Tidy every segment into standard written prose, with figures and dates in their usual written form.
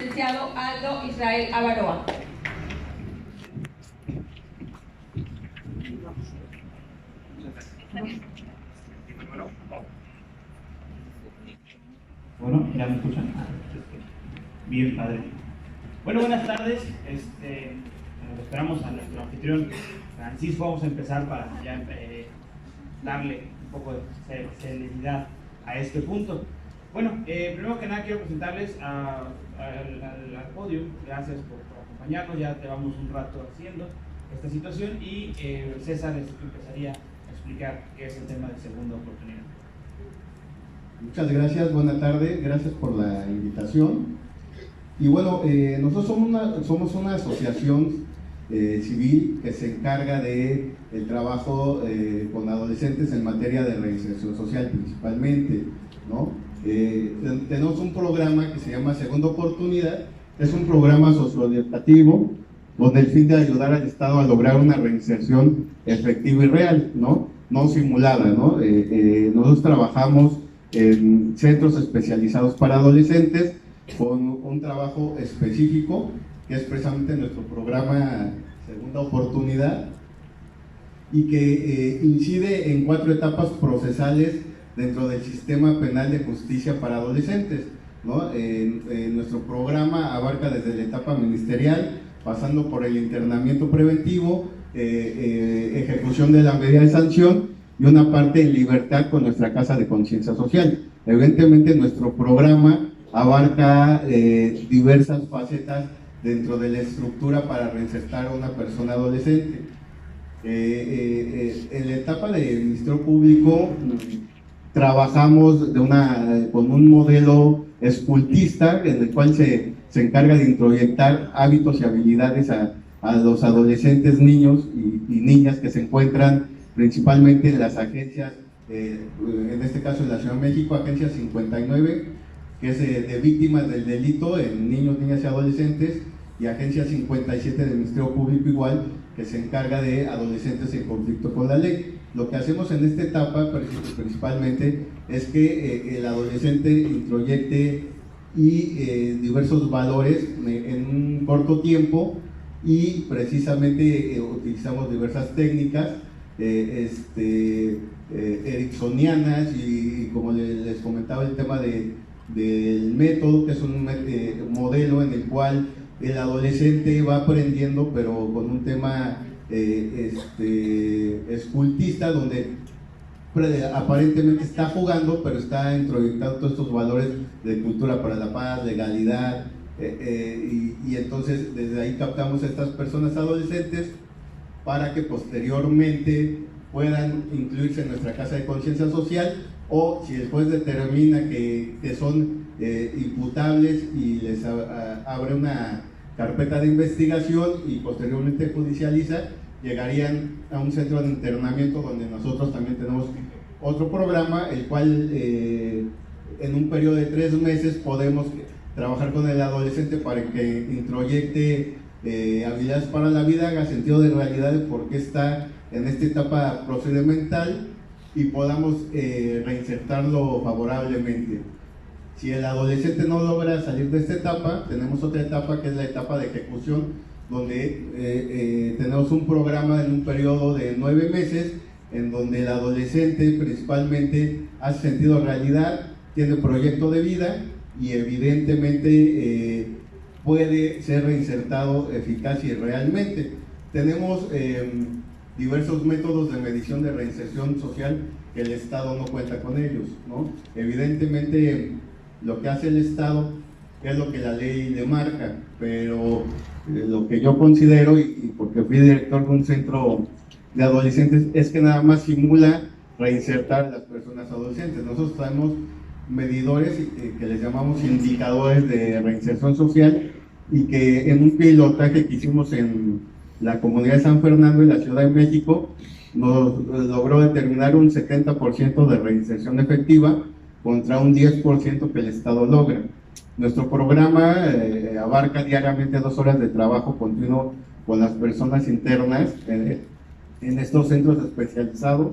Licenciado Aldo Israel Avaroa. Bueno, ¿ya me escuchan? Bien, padre. Bueno, buenas tardes. Esperamos a nuestro anfitrión Francisco. Vamos a empezar para ya darle un poco de celeridad a este punto. Bueno, primero que nada quiero presentarles al podio. Gracias por acompañarnos. Ya llevamos un rato haciendo esta situación y César empezaría a explicar qué es el tema de segunda oportunidad. Muchas gracias, buena tarde, gracias por la invitación. Y bueno, nosotros somos una asociación civil que se encarga del trabajo con adolescentes en materia de reinserción social principalmente, ¿no? Tenemos un programa que se llama Segunda Oportunidad, es un programa socioeducativo con el fin de ayudar al Estado a lograr una reinserción efectiva y real, ¿no? No simulada, ¿no? Nosotros trabajamos en centros especializados para adolescentes con un trabajo específico que es precisamente nuestro programa Segunda Oportunidad y que incide en 4 etapas procesales dentro del sistema penal de justicia para adolescentes, ¿no? Nuestro programa abarca desde la etapa ministerial, pasando por el internamiento preventivo, ejecución de la medida de sanción y una parte en libertad con nuestra Casa de Conciencia Social. Evidentemente nuestro programa abarca diversas facetas dentro de la estructura para reinsertar a una persona adolescente. En la etapa de Ministerio Público trabajamos con un modelo escultista en el cual se encarga de introyectar hábitos y habilidades a los adolescentes, niños y niñas que se encuentran principalmente en las agencias, en este caso en la Ciudad de México, agencia 59, que es de víctimas del delito en niños, niñas y adolescentes, y agencia 57 del Ministerio Público igual, que se encarga de adolescentes en conflicto con la ley. Lo que hacemos en esta etapa principalmente es que el adolescente introyecte diversos valores en un corto tiempo y precisamente utilizamos diversas técnicas ericksonianas y como les comentaba el tema del método, que es un modelo en el cual el adolescente va aprendiendo pero con un tema escultista donde aparentemente está jugando pero está introyectando todos estos valores de cultura para la paz, legalidad y entonces desde ahí captamos a estas personas adolescentes para que posteriormente puedan incluirse en nuestra Casa de Conciencia Social o si el juez determina que son imputables y les abre una carpeta de investigación y posteriormente judicializa, llegarían a un centro de internamiento donde nosotros también tenemos otro programa, el cual en un periodo de 3 meses podemos trabajar con el adolescente para que introyecte habilidades para la vida, haga sentido de realidad de por qué está en esta etapa procedimental y podamos reinsertarlo favorablemente. Si el adolescente no logra salir de esta etapa, tenemos otra etapa que es la etapa de ejecución, donde tenemos un programa en un periodo de 9 meses, en donde el adolescente principalmente hace sentido de realidad, tiene proyecto de vida y evidentemente puede ser reinsertado eficaz y realmente. Tenemos diversos métodos de medición de reinserción social que el Estado no cuenta con ellos, ¿no? Evidentemente lo que hace el Estado es lo que la ley le marca, pero lo que yo considero, y porque fui director de un centro de adolescentes, es que nada más simula reinsertar a las personas adolescentes. Nosotros traemos medidores que les llamamos indicadores de reinserción social y que en un pilotaje que hicimos en la comunidad de San Fernando, en la Ciudad de México, nos logró determinar un 70% de reinserción efectiva contra un 10% que el Estado logra. Nuestro programa abarca diariamente 2 horas de trabajo continuo con las personas internas en estos centros especializados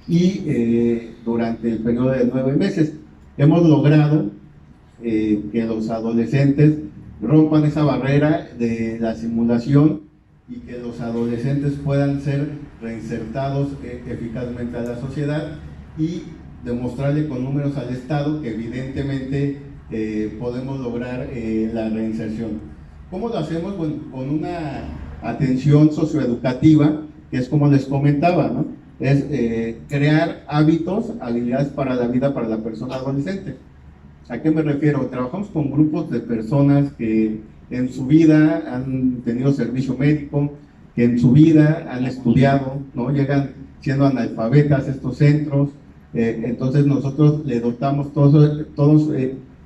y durante el periodo de 9 meses hemos logrado que los adolescentes rompan esa barrera de la simulación y que los adolescentes puedan ser reinsertados eficazmente a la sociedad y demostrarle con números al Estado que evidentemente podemos lograr la reinserción. ¿Cómo lo hacemos? Bueno, con una atención socioeducativa, que es como les comentaba, ¿no? Es crear hábitos, habilidades para la vida para la persona adolescente. ¿A qué me refiero? Trabajamos con grupos de personas que en su vida han tenido servicio médico, que en su vida han estudiado, ¿no? Llegan siendo analfabetas a estos centros, entonces nosotros le dotamos todos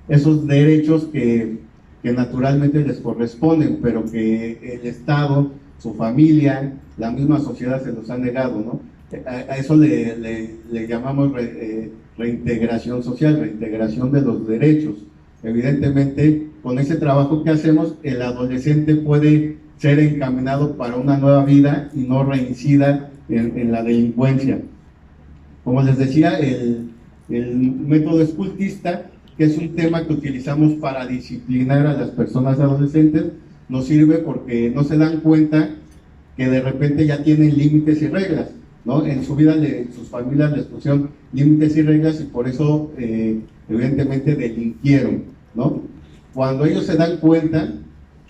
esos derechos que naturalmente les corresponden, pero que el Estado, su familia, la misma sociedad se los ha negado, ¿no? A eso le llamamos reintegración social, reintegración de los derechos. Evidentemente, con ese trabajo que hacemos, el adolescente puede ser encaminado para una nueva vida y no reincida en la delincuencia. Como les decía, el método escultista, que es un tema que utilizamos para disciplinar a las personas adolescentes, nos sirve porque no se dan cuenta que de repente ya tienen límites y reglas, ¿no? En su vida sus familias les pusieron límites y reglas y por eso evidentemente delinquieron, ¿no? Cuando ellos se dan cuenta,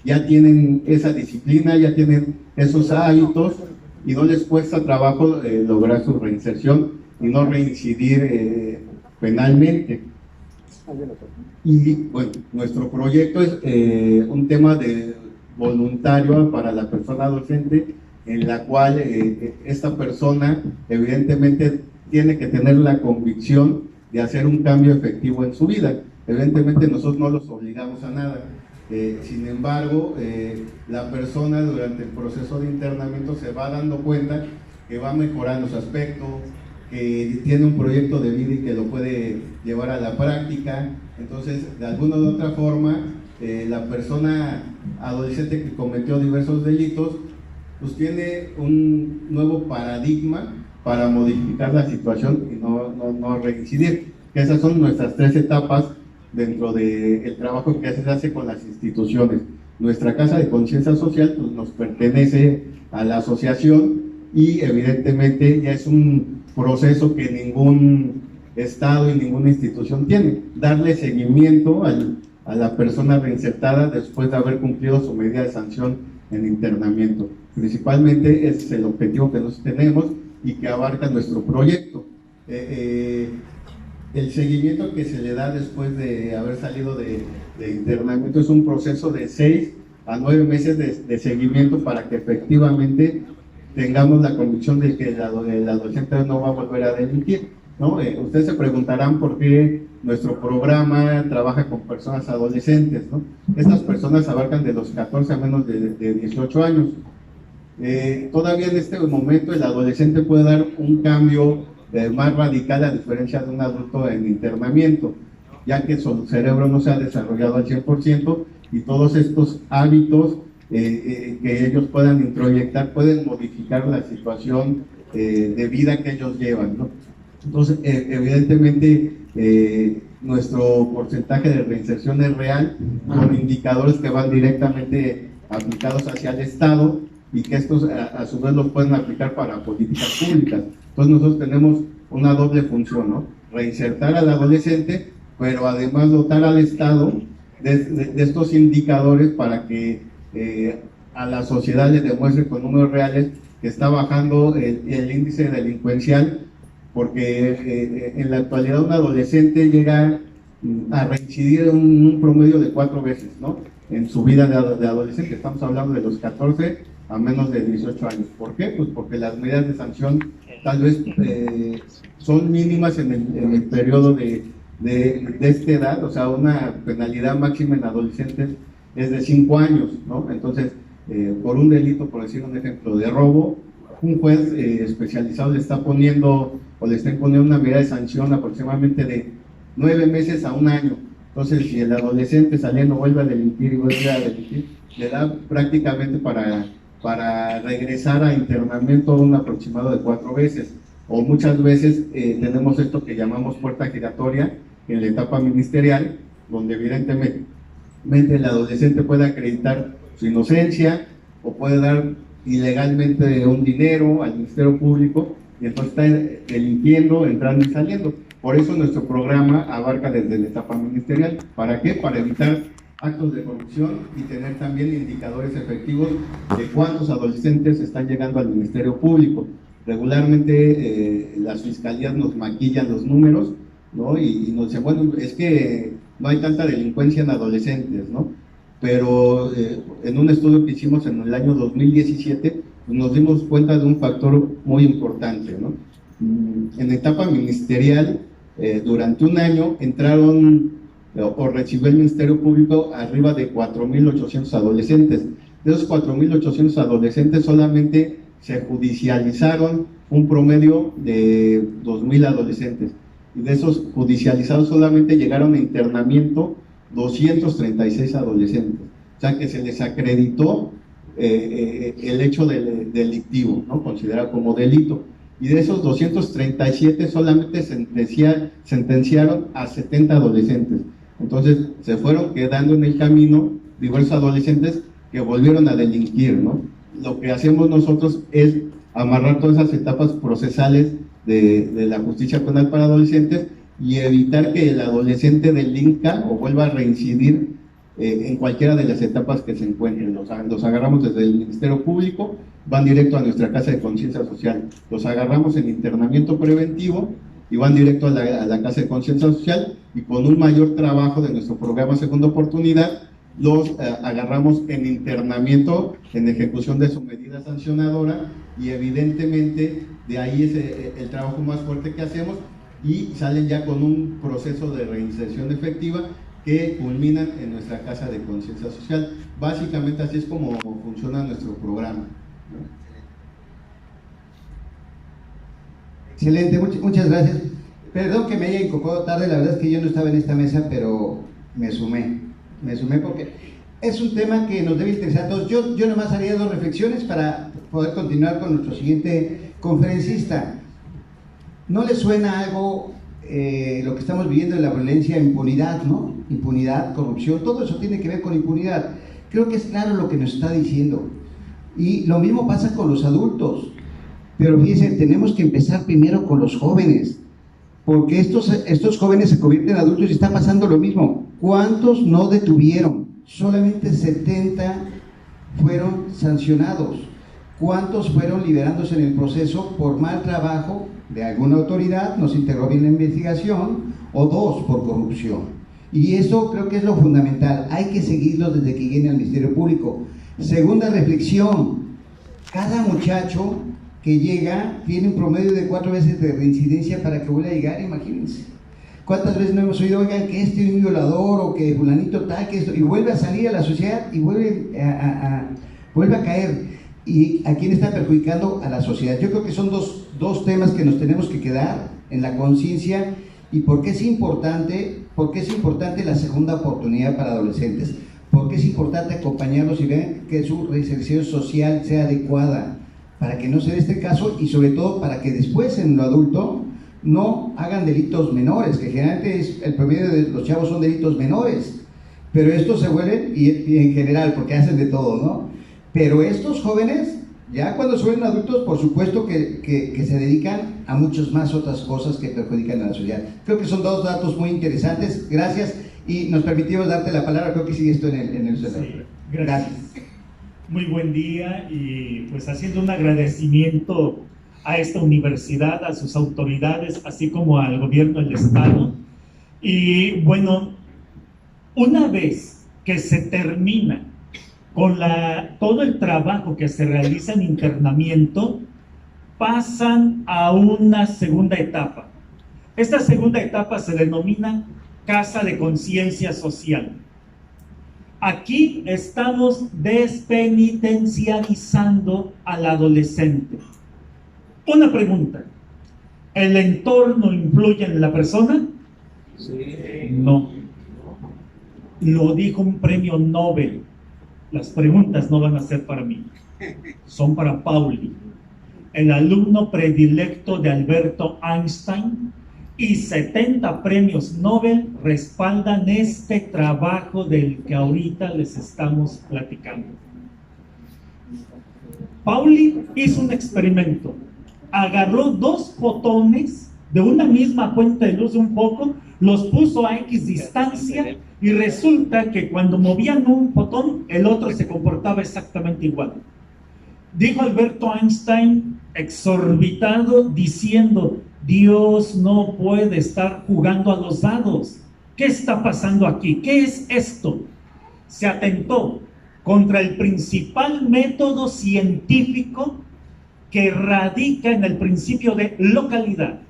ya tienen esa disciplina, ya tienen esos hábitos y no les cuesta trabajo lograr su reinserción y no reincidir penalmente. Y bueno, nuestro proyecto es un tema de voluntario para la persona adolescente, en la cual esta persona evidentemente tiene que tener la convicción de hacer un cambio efectivo en su vida. Evidentemente nosotros no los obligamos a nada, sin embargo la persona durante el proceso de internamiento se va dando cuenta que va mejorando su aspecto, que tiene un proyecto de vida y que lo puede llevar a la práctica. Entonces, de alguna u otra forma, la persona adolescente que cometió diversos delitos, pues tiene un nuevo paradigma para modificar la situación y no reincidir. Que esas son nuestras 3 etapas dentro del trabajo que se hace con las instituciones. Nuestra Casa de Conciencia Social pues, nos pertenece a la asociación y evidentemente ya es un proceso que ningún Estado y ninguna institución tiene. Darle seguimiento a la persona reinsertada después de haber cumplido su medida de sanción en internamiento. Principalmente ese es el objetivo que nosotros tenemos y que abarca nuestro proyecto. El seguimiento que se le da después de haber salido de internamiento es un proceso de 6 a 9 meses de seguimiento para que efectivamente tengamos la convicción de que el adolescente no va a volver a delinquir, ¿no? Ustedes se preguntarán por qué nuestro programa trabaja con personas adolescentes, ¿no? Estas personas abarcan de los 14 a menos de 18 años. Todavía en este momento el adolescente puede dar un cambio más radical a diferencia de un adulto en internamiento, ya que su cerebro no se ha desarrollado al 100% y todos estos hábitos que ellos puedan introyectar pueden modificar la situación de vida que ellos llevan, ¿no? Entonces, evidentemente, nuestro porcentaje de reinserción es real, con indicadores que van directamente aplicados hacia el Estado y que estos a su vez los pueden aplicar para políticas públicas. Entonces nosotros tenemos una doble función, ¿no? Reinsertar al adolescente, pero además dotar al Estado de estos indicadores para que a la sociedad le demuestre con números reales que está bajando el índice delincuencial, porque en la actualidad un adolescente llega a reincidir en un promedio de 4 veces, ¿no? En su vida de adolescente. Estamos hablando de los 14 a menos de 18 años. ¿Por qué? Pues porque las medidas de sanción tal vez son mínimas en el periodo de esta edad. O sea, una penalidad máxima en adolescentes es de 5 años, ¿no? Entonces, por un delito, por decir un ejemplo, de robo, un juez especializado le está poniendo o le está imponiendo una medida de sanción aproximadamente de 9 meses a 1 año. Entonces, si el adolescente saliendo vuelve a delinquir y vuelve a delinquir, le da prácticamente para regresar a internamiento un aproximado de 4 veces. O muchas veces tenemos esto que llamamos puerta giratoria en la etapa ministerial, donde evidentemente el adolescente puede acreditar su inocencia o puede dar ilegalmente un dinero al Ministerio Público y entonces está delinquiendo, entrando y saliendo. Por eso nuestro programa abarca desde la etapa ministerial. ¿Para qué? Para evitar actos de corrupción y tener también indicadores efectivos de cuántos adolescentes están llegando al Ministerio Público. Regularmente las fiscalías nos maquillan los números, ¿no? Y nos dicen, bueno, es que no hay tanta delincuencia en adolescentes, ¿no? Pero en un estudio que hicimos en el año 2017, pues nos dimos cuenta de un factor muy importante, ¿no? En etapa ministerial, durante un año entraron o recibió el Ministerio Público arriba de 4.800 adolescentes. De esos 4.800 adolescentes solamente se judicializaron un promedio de 2.000 adolescentes. Y de esos judicializados solamente llegaron a internamiento 236 adolescentes. O sea que se les acreditó el hecho delictivo, ¿no? Considerado como delito. Y de esos 237 solamente sentenciaron a 70 adolescentes. Entonces se fueron quedando en el camino diversos adolescentes que volvieron a delinquir, ¿no? Lo que hacemos nosotros es amarrar todas esas etapas procesales de la justicia penal para adolescentes y evitar que el adolescente delinca o vuelva a reincidir en cualquiera de las etapas que se encuentren. Los agarramos desde el Ministerio Público, van directo a nuestra Casa de Conciencia Social. Los agarramos en internamiento preventivo y van directo a la Casa de Conciencia Social, y con un mayor trabajo de nuestro programa Segunda Oportunidad, los agarramos en internamiento, en ejecución de su medida sancionadora, y evidentemente de ahí es el trabajo más fuerte que hacemos, y salen ya con un proceso de reinserción efectiva que culminan en nuestra Casa de Conciencia Social. Básicamente así es como funciona nuestro programa. Excelente, muchas gracias. Perdón que me haya incorporado tarde, la verdad es que yo no estaba en esta mesa, pero me sumé porque es un tema que nos debe interesar a todos. Yo nomás haría 2 reflexiones para poder continuar con nuestro siguiente conferencista. ¿No le suena algo lo que estamos viviendo en la violencia, impunidad, ¿no? Impunidad, corrupción, todo eso tiene que ver con impunidad. Creo que es claro lo que nos está diciendo. Y lo mismo pasa con los adultos. Pero fíjense, tenemos que empezar primero con los jóvenes, porque estos jóvenes se convierten en adultos y está pasando lo mismo. ¿Cuántos no detuvieron? Solamente 70 fueron sancionados. ¿Cuántos fueron liberándose en el proceso por mal trabajo de alguna autoridad, no se integró bien la investigación, o 2 por corrupción? Y eso creo que es lo fundamental, hay que seguirlo desde que viene al Ministerio Público. Segunda reflexión, cada muchacho que llega tiene un promedio de 4 veces de reincidencia para que vuelva a llegar, imagínense. ¿Cuántas veces no hemos oído, oigan, que este es un violador o que fulanito tal, que esto, y vuelve a salir a la sociedad y vuelve a caer? ¿Y a quién está perjudicando? A la sociedad. Yo creo que son dos temas que nos tenemos que quedar en la conciencia. ¿Y por qué es importante? Porque es importante la segunda oportunidad para adolescentes. Porque es importante acompañarlos y ver que su reinserción social sea adecuada para que no se dé este caso, y sobre todo para que después en lo adulto no hagan delitos menores, que generalmente el promedio de los chavos son delitos menores, pero estos se vuelven, y en general, porque hacen de todo, ¿no? Pero estos jóvenes, ya cuando se vuelven adultos, por supuesto que se dedican a muchas más otras cosas que perjudican a la sociedad. Creo que son 2 datos muy interesantes. Gracias, y nos permitimos darte la palabra. Creo que sigue esto en el celular. Sí, gracias. Muy buen día, y pues haciendo un agradecimiento a esta universidad, a sus autoridades, así como al gobierno del estado. Y bueno, una vez que se termina con todo el trabajo que se realiza en internamiento, pasan a una segunda etapa. Esta segunda etapa se denomina Casa de Conciencia Social. Aquí estamos despenitenciarizando al adolescente. Una pregunta: ¿el entorno influye en la persona? Sí. No. Lo dijo un premio Nobel. Las preguntas no van a ser para mí, son para Pauli, el alumno predilecto de Alberto Einstein, y 70 premios Nobel respaldan este trabajo del que ahorita les estamos platicando. Pauli hizo un experimento. Agarró 2 fotones de una misma fuente de luz un poco, los puso a X distancia y resulta que cuando movían un fotón, el otro se comportaba exactamente igual. Dijo Alberto Einstein, exorbitado, diciendo: Dios no puede estar jugando a los dados. ¿Qué está pasando aquí? ¿Qué es esto? Se atentó contra el principal método científico que radica en el principio de localidad.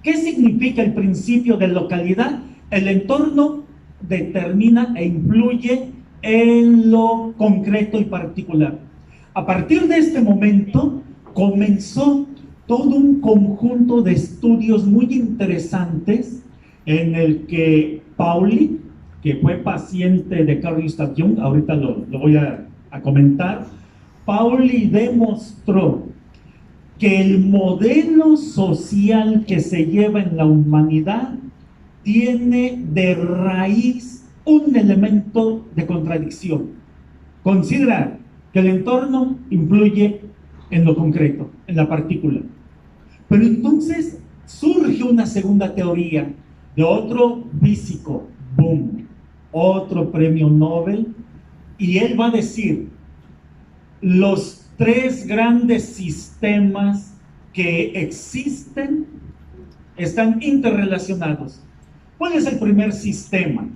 ¿Qué significa el principio de localidad? El entorno determina e influye en lo concreto y particular. A partir de este momento comenzó todo un conjunto de estudios muy interesantes en el que Pauli, que fue paciente de Carl Gustav Jung, ahorita lo voy a comentar, Pauli demostró que el modelo social que se lleva en la humanidad tiene de raíz un elemento de contradicción. Considera que el entorno influye en lo concreto, en la partícula. Pero entonces surge una segunda teoría de otro físico, boom, otro premio Nobel, y él va a decir: los 3 grandes sistemas que existen están interrelacionados. ¿Cuál es el primer sistema?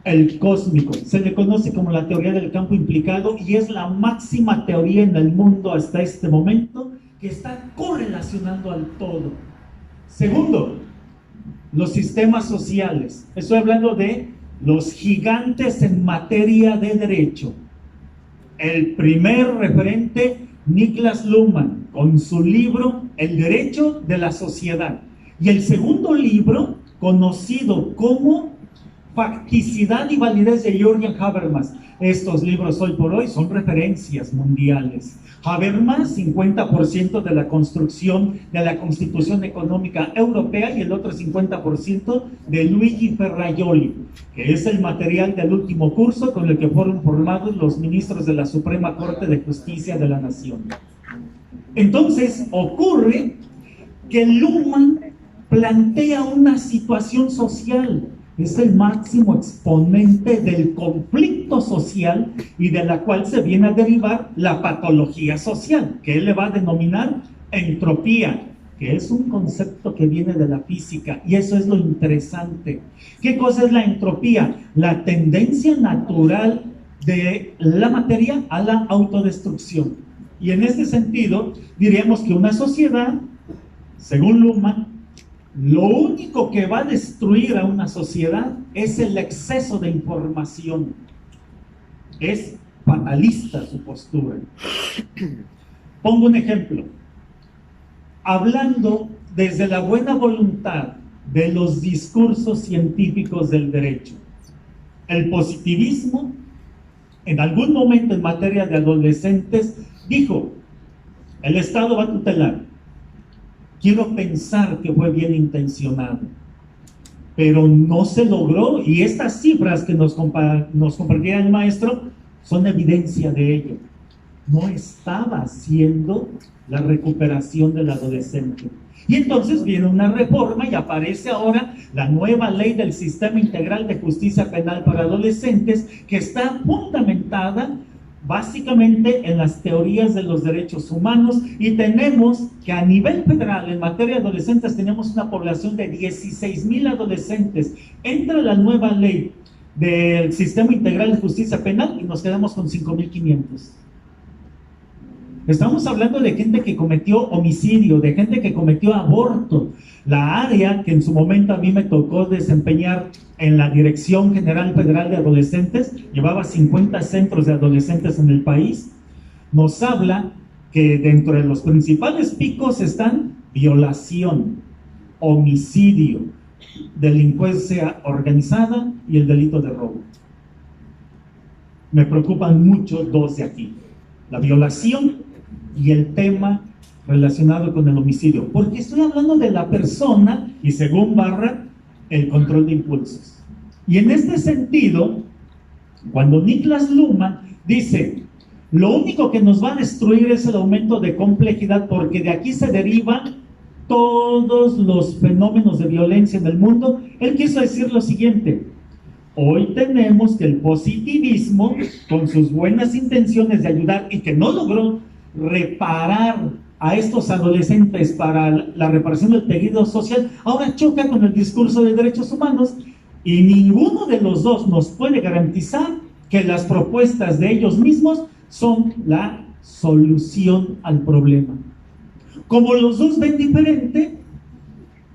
El cósmico. Se le conoce como la teoría del campo implicado y es la máxima teoría en el mundo hasta este momento que está correlacionando al todo. Segundo, los sistemas sociales. Estoy hablando de los gigantes en materia de derecho. El primer referente, Niklas Luhmann, con su libro El derecho de la sociedad. Y el segundo libro, conocido como Facticidad y validez, de Jürgen Habermas. Estos libros hoy por hoy son referencias mundiales. Habermas, 50% de la construcción de la Constitución Económica Europea y el otro 50% de Luigi Ferrajoli, que es el material del último curso con el que fueron formados los ministros de la Suprema Corte de Justicia de la Nación. Entonces ocurre que Luhmann plantea una situación social. Es el máximo exponente del conflicto social y de la cual se viene a derivar la patología social, que él le va a denominar entropía, que es un concepto que viene de la física, y eso es lo interesante. ¿Qué cosa es la entropía? La tendencia natural de la materia a la autodestrucción. Y en este sentido, diríamos que una sociedad, según Luhmann, lo único que va a destruir a una sociedad es el exceso de información. Es fatalista su postura. Pongo un ejemplo. Hablando desde la buena voluntad de los discursos científicos del derecho, el positivismo, en algún momento en materia de adolescentes, dijo: el Estado va a tutelar. Quiero pensar que fue bien intencionado, pero no se logró, y estas cifras que nos compartía el maestro son evidencia de ello. No estaba haciendo la recuperación del adolescente. Y entonces viene una reforma y aparece ahora la nueva ley del Sistema Integral de Justicia Penal para Adolescentes, que está fundamentada básicamente en las teorías de los derechos humanos, y tenemos que a nivel federal en materia de adolescentes tenemos una población de 16,000 adolescentes. Entra la nueva ley del Sistema Integral de Justicia Penal y nos quedamos con 5,500. Estamos hablando de gente que cometió homicidio, de gente que cometió aborto. La área que en su momento a mí me tocó desempeñar en la Dirección General Federal de Adolescentes, llevaba 50 centros de adolescentes en el país, nos habla que dentro de los principales picos están violación, homicidio, delincuencia organizada y el delito de robo. Me preocupan mucho 2 de aquí: la violación y el tema relacionado con el homicidio, porque estoy hablando de la persona y, según Barra, el control de impulsos. Y en este sentido, cuando Niklas Luhmann dice, lo único que nos va a destruir es el aumento de complejidad, porque de aquí se derivan todos los fenómenos de violencia en el mundo, él quiso decir lo siguiente: hoy tenemos que el positivismo, con sus buenas intenciones de ayudar y que no logró reparar a estos adolescentes para la reparación del tejido social, ahora choca con el discurso de derechos humanos, y ninguno de los dos nos puede garantizar que las propuestas de ellos mismos son la solución al problema. Como los dos ven diferente,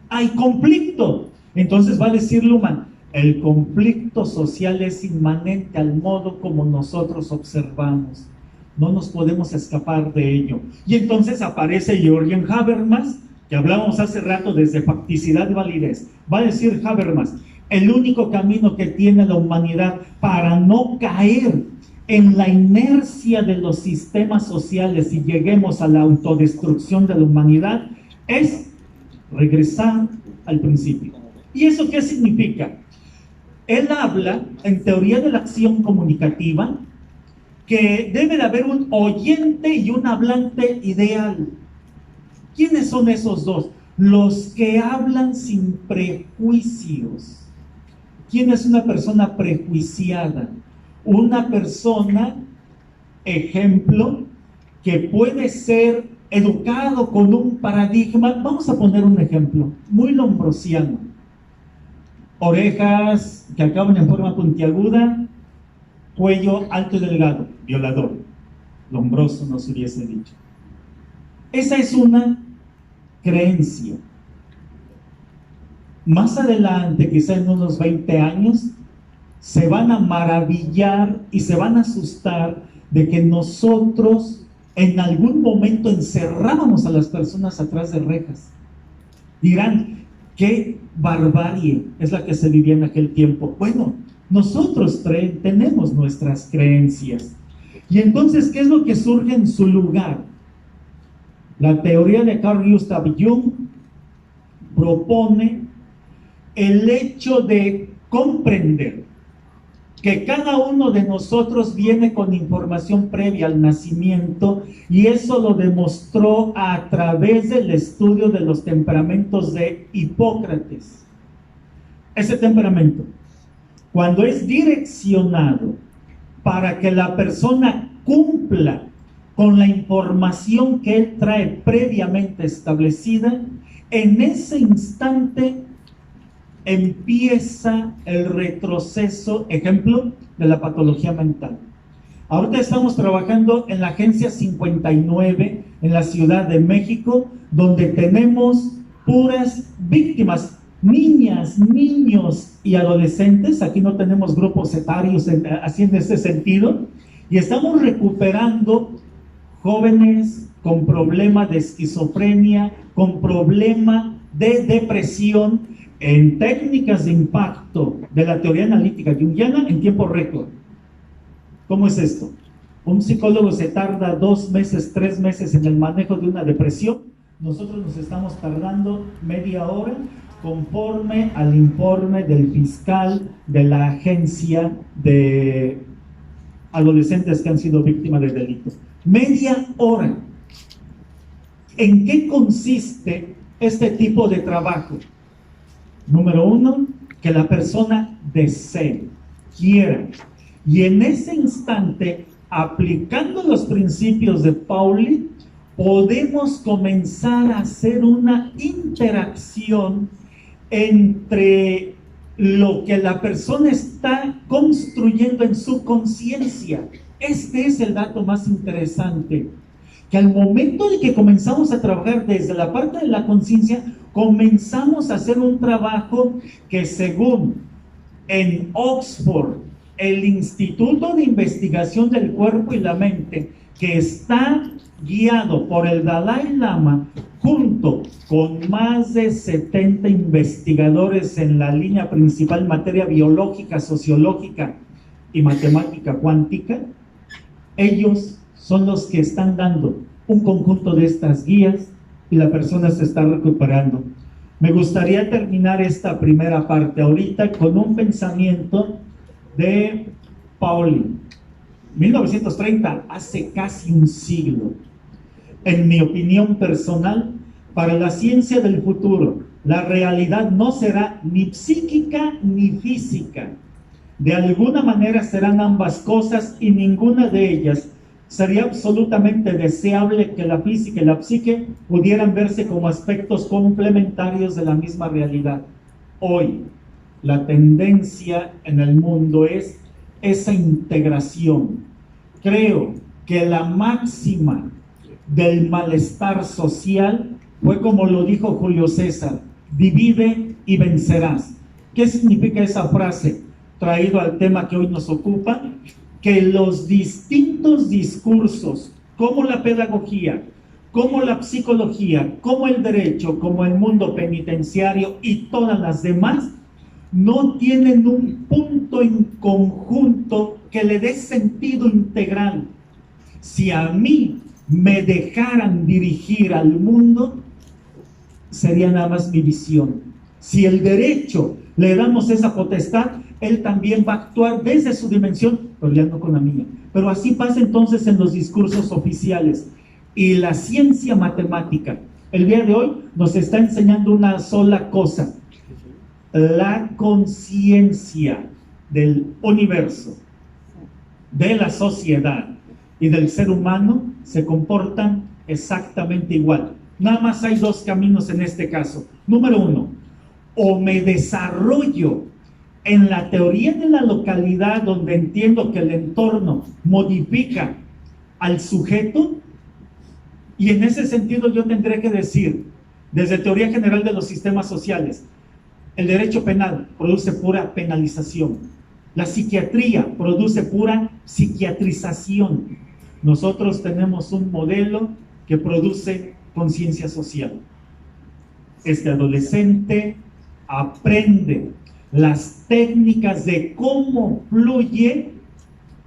hay conflicto. Entonces va a decir Luhmann, el conflicto social es inmanente al modo como nosotros observamos. No nos podemos escapar de ello. Y entonces aparece Jürgen Habermas, que hablábamos hace rato desde facticidad y validez. Va a decir Habermas, el único camino que tiene la humanidad para no caer en la inercia de los sistemas sociales y lleguemos a la autodestrucción de la humanidad es regresar al principio. ¿Y eso qué significa? Él habla en teoría de la acción comunicativa que debe de haber un oyente y un hablante ideal. ¿Quiénes son esos dos? Los que hablan sin prejuicios. ¿Quién es una persona prejuiciada? Una persona, ejemplo, que puede ser educado con un paradigma. Vamos a poner un ejemplo muy lombrosiano: orejas que acaban en forma puntiaguda, cuello alto y delgado, violador. Lombroso nos hubiese dicho. Esa es una creencia. Más adelante, quizá en unos 20 años, se van a maravillar y se van a asustar de que nosotros en algún momento encerrábamos a las personas atrás de rejas. Dirán, qué barbarie es la que se vivía en aquel tiempo. Bueno, nosotros tenemos nuestras creencias. Y entonces, ¿qué es lo que surge en su lugar? La teoría de Carl Gustav Jung propone el hecho de comprender que cada uno de nosotros viene con información previa al nacimiento, y eso lo demostró a través del estudio de los temperamentos de Hipócrates. Ese temperamento, cuando es direccionado para que la persona cumpla con la información que él trae previamente establecida, en ese instante empieza el retroceso, ejemplo, de la patología mental. Ahorita estamos trabajando en la Agencia 59 en la Ciudad de México, donde tenemos puras víctimas, niñas, niños y adolescentes. Aquí no tenemos grupos etarios así en ese sentido, y estamos recuperando jóvenes con problema de esquizofrenia, con problema de depresión, en técnicas de impacto de la teoría analítica junguiana en tiempo récord. ¿Cómo es esto? Un psicólogo se tarda 2 meses, 3 meses en el manejo de una depresión. Nosotros nos estamos tardando media hora, conforme al informe del fiscal de la agencia de adolescentes que han sido víctimas de delito. Media hora. ¿En qué consiste este tipo de trabajo? Número 1, que la persona desee, quiera. Y en ese instante, aplicando los principios de Pauli, podemos comenzar a hacer una interacción entre lo que la persona está construyendo en su conciencia. Este es el dato más interesante, que al momento de que comenzamos a trabajar desde la parte de la conciencia, comenzamos a hacer un trabajo que, según en Oxford, el Instituto de Investigación del Cuerpo y la Mente, que está guiado por el Dalai Lama, junto con más de 70 investigadores en la línea principal en materia biológica, sociológica y matemática cuántica, ellos son los que están dando un conjunto de estas guías y la persona se está recuperando. Me gustaría terminar esta primera parte ahorita con un pensamiento de Pauli. 1930, hace casi un siglo. En mi opinión personal, para la ciencia del futuro, la realidad no será ni psíquica ni física. De alguna manera serán ambas cosas y ninguna de ellas. Sería absolutamente deseable que la física y la psique pudieran verse como aspectos complementarios de la misma realidad. Hoy, la tendencia en el mundo es esa integración. Creo que la máxima del malestar social fue como lo dijo Julio César: divide y vencerás. ¿Qué significa esa frase? Traído al tema que hoy nos ocupa, que los distintos discursos, como la pedagogía, como la psicología, como el derecho, como el mundo penitenciario y todas las demás, no tienen un punto en conjunto que le dé sentido integral. Si a mí me dejaran dirigir al mundo, sería nada más mi visión. Si el derecho le damos esa potestad, él también va a actuar desde su dimensión, pero ya no con la mía. Pero así pasa entonces en los discursos oficiales. Y la ciencia matemática, el día de hoy, nos está enseñando una sola cosa: la conciencia del universo, de la sociedad y del ser humano se comportan exactamente igual. Nada más hay dos caminos en este caso. Número uno, o me desarrollo en la teoría de la localidad, donde entiendo que el entorno modifica al sujeto, y en ese sentido yo tendré que decir, desde teoría general de los sistemas sociales, el derecho penal produce pura penalización, la psiquiatría produce pura psiquiatrización. Nosotros tenemos un modelo que produce conciencia social. Este adolescente aprende las técnicas de cómo fluye,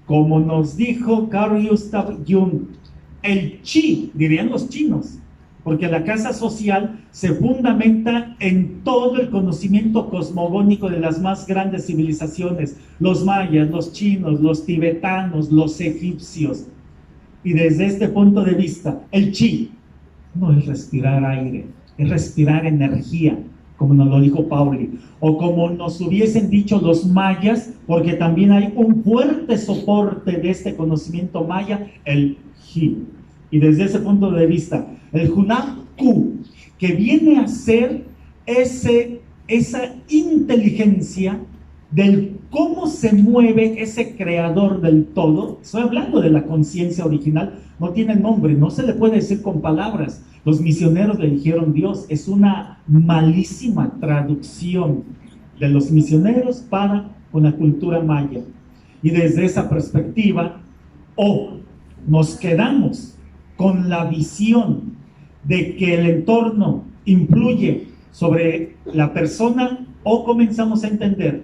como nos dijo Carl Gustav Jung, el chi, dirían los chinos, porque la casa social se fundamenta en todo el conocimiento cosmogónico de las más grandes civilizaciones, los mayas, los chinos, los tibetanos, los egipcios. Y desde este punto de vista, el chi no es respirar aire, es respirar energía, como nos lo dijo Pauli, o como nos hubiesen dicho los mayas, porque también hay un fuerte soporte de este conocimiento maya, el ji. Y desde ese punto de vista, el Hunam Ku, que viene a ser esa inteligencia del cómo se mueve ese creador del todo. Estoy hablando de la conciencia original, no tiene nombre, no se le puede decir con palabras. Los misioneros le dijeron Dios, es una malísima traducción de los misioneros para una cultura maya. Y desde esa perspectiva, o nos quedamos con la visión de que el entorno influye sobre la persona, o comenzamos a entender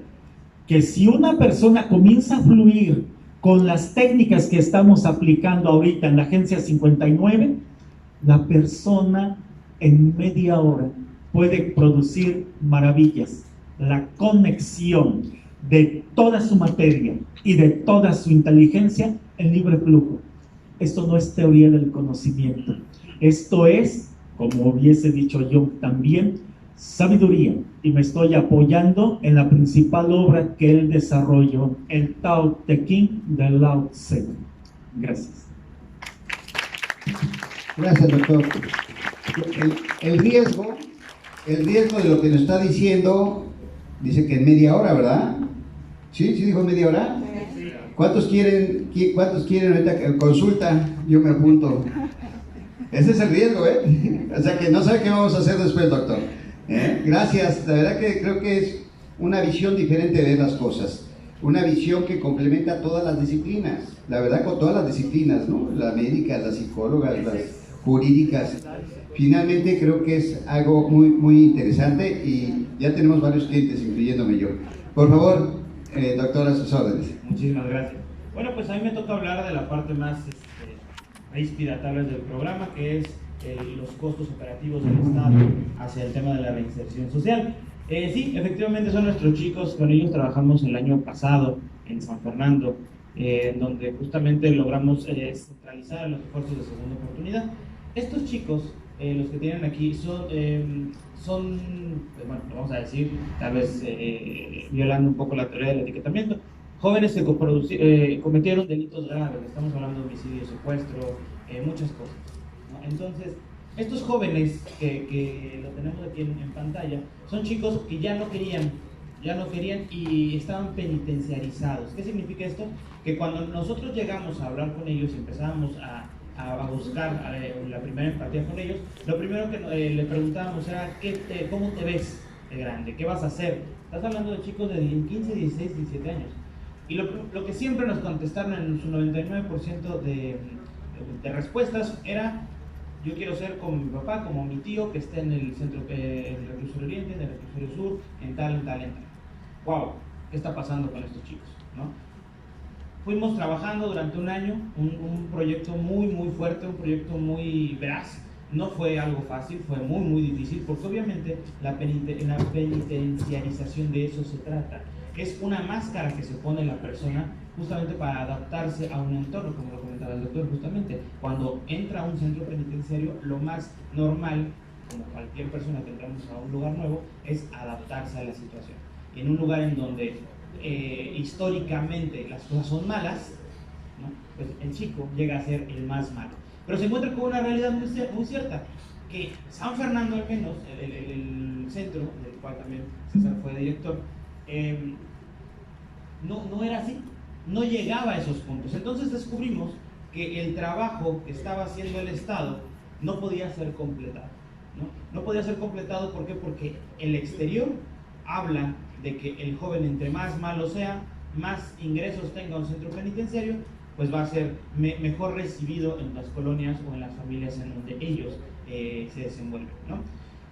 que si una persona comienza a fluir con las técnicas que estamos aplicando ahorita en la Agencia 59, la persona en media hora puede producir maravillas. La conexión de toda su materia y de toda su inteligencia en libre flujo. Esto no es teoría del conocimiento. Esto es, como hubiese dicho yo también, sabiduría. Y me estoy apoyando en la principal obra que él desarrolló, el Tao Te Ching de Lao Tse. Gracias. Gracias, doctor. El riesgo de lo que nos está diciendo, dice que en media hora, ¿verdad? ¿Sí? ¿Sí dijo media hora? ¿Cuántos quieren ahorita consulta? Yo me apunto. Ese es el riesgo, ¿eh? O sea que no sabe qué vamos a hacer después, doctor. Gracias. La verdad que creo que es una visión diferente de ver las cosas. Una visión que complementa todas las disciplinas. La verdad, con todas las disciplinas, ¿no? La médica, las psicólogas, las jurídicas. Finalmente creo que es algo muy, muy interesante y ya tenemos varios clientes, incluyéndome yo. Por favor, doctor, a sus órdenes. Muchísimas gracias. Bueno, pues a mí me toca hablar de la parte más ríspida tablas del programa, que es los costos operativos del Estado hacia el tema de la reinserción social. Sí, efectivamente son nuestros chicos, con ellos trabajamos el año pasado en San Fernando, donde justamente logramos centralizar los esfuerzos de segunda oportunidad. Estos chicos, los que tienen aquí, son pues bueno, vamos a decir, tal vez violando un poco la teoría del etiquetamiento, jóvenes que cometieron delitos graves, estamos hablando de homicidio, secuestro, muchas cosas, ¿no? Entonces, estos jóvenes que lo tenemos aquí en pantalla, son chicos que ya no querían y estaban penitenciarizados. ¿Qué significa esto? Que cuando nosotros llegamos a hablar con ellos y empezábamos a buscar la primera empatía con ellos, lo primero que le preguntábamos era ¿cómo te ves de grande? ¿Qué vas a hacer? Estás hablando de chicos de 15, 16, 17 años. Y lo que siempre nos contestaron en su 99% de respuestas era: yo quiero ser como mi papá, como mi tío, que esté en el centro, en el reclusorio oriente, en el reclusorio sur, en tal. Wow, ¿qué está pasando con estos chicos? ¿No? Fuimos trabajando durante un año, un proyecto muy fuerte, un proyecto muy veraz. No fue algo fácil, fue muy difícil, porque obviamente la penitenciarización de eso se trata. Es una máscara que se pone la persona justamente para adaptarse a un entorno, como lo comentaba el doctor justamente. Cuando entra a un centro penitenciario, lo más normal, como cualquier persona que entramos a un lugar nuevo, es adaptarse a la situación. En un lugar en donde históricamente las cosas son malas, ¿no? Pues el chico llega a ser el más malo. Pero se encuentra con una realidad muy cierta, que San Fernando, al menos, el centro, del cual también César fue director, no era así, no llegaba a esos puntos. Entonces descubrimos que el trabajo que estaba haciendo el Estado no podía ser completado, ¿no? No podía ser completado, ¿por qué? Porque el exterior habla de que el joven, entre más malo sea, más ingresos tenga un centro penitenciario, pues va a ser mejor recibido en las colonias o en las familias en donde ellos se desenvuelven, ¿no?